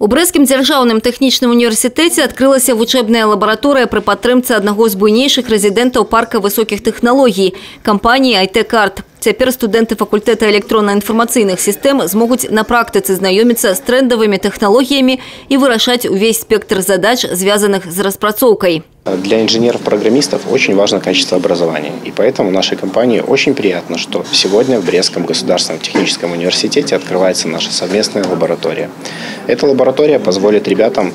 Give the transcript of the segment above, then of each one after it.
У Брэсцкім дзяржаўным тэхнічным універсітэце адкрылася вучэбная лабараторыя пры падтрымцы аднаго з буйнейшых рэзідэнтаў парка высокіх тэхналогій – кампаніі IT-Card. Цяпер студэнты факультэта электронна-інфармацыйных сістэм змогуць на практыцы знаёміцца з трендавымі тэхналогіямі і вырашаць увесь спектр задач, звязаных з распрацоўкай. Для инженеров-программистов очень важно качество образования. И поэтому нашей компании очень приятно, что сегодня в Брестском государственном техническом университете открывается наша совместная лаборатория. Эта лаборатория позволит ребятам,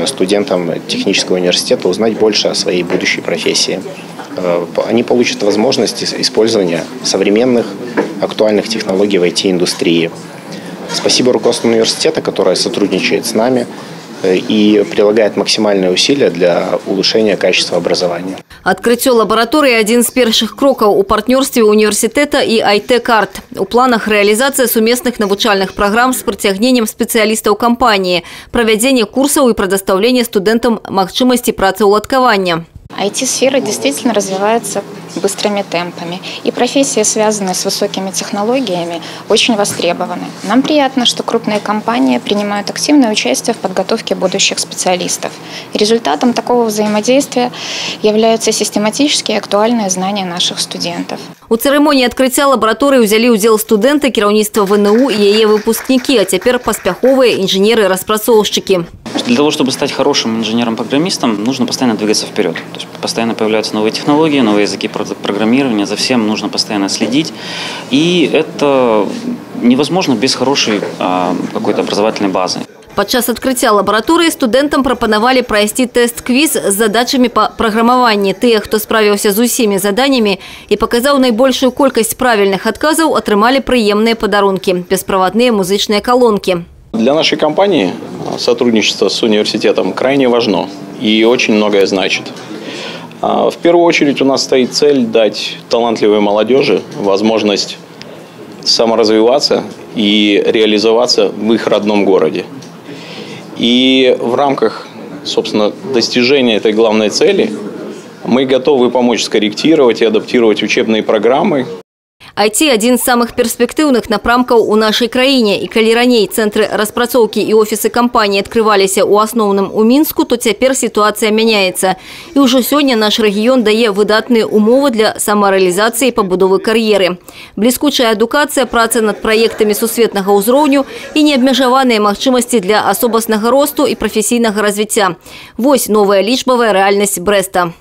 студентам технического университета узнать больше о своей будущей профессии. Они получат возможность использования современных актуальных технологий в IT-индустрии. Спасибо руководству университета, которое сотрудничает с нами и прилагает максимальные усилия для улучшения качества образования. Открытие лаборатории – один из первых кроков у партнерстве университета и IT-Card. У планах реализация совместных навучальных программ с притягнением специалистов компании, проведение курсов и предоставление студентам возможности працаўладкавання. IT-сфера действительно развивается быстрыми темпами. И профессии, связанные с высокими технологиями, очень востребованы. Нам приятно, что крупные компании принимают активное участие в подготовке будущих специалистов. И результатом такого взаимодействия являются систематические и актуальные знания наших студентов. У церемонии открытия лаборатории взяли удел студенты, керівництва ВНУ и ее выпускники, а теперь поспяховые инженеры-распрацовщики. Для того, чтобы стать хорошим инженером-программистом, нужно постоянно двигаться вперед. То есть постоянно появляются новые технологии, новые языки программирования, за всем нужно постоянно следить. И это невозможно без хорошей какой-то образовательной базы. Падчас открытия лаборатории студентам пропоновали пройти тест-квиз с задачами по программированию. Те, кто справился с усими заданиями и показал наибольшую колькость правильных отказов, отрымали приемные подарунки – беспроводные музычные колонки. Для нашей компании сотрудничество с университетом крайне важно и очень многое значит. В первую очередь у нас стоит цель дать талантливой молодежи возможность саморазвиваться и реализоваться в их родном городе. И в рамках, собственно, достижения этой главной цели мы готовы помочь скорректировать и адаптировать учебные программы. IT – один из самых перспективных напрамков у нашей краине. И коли ранее центры распрацоўки и офисы компании открывались у основном у Минску, то теперь ситуация меняется. И уже сегодня наш регион дае выдатные умовы для самореализации и побудовы карьеры. Блискучая адукация, праца над проектами сусветнага ўзроўню и неабмежаваныя магчымасці для асобаснага росту и професійнага развіцця. Вось новая лічбавая реальность Бреста.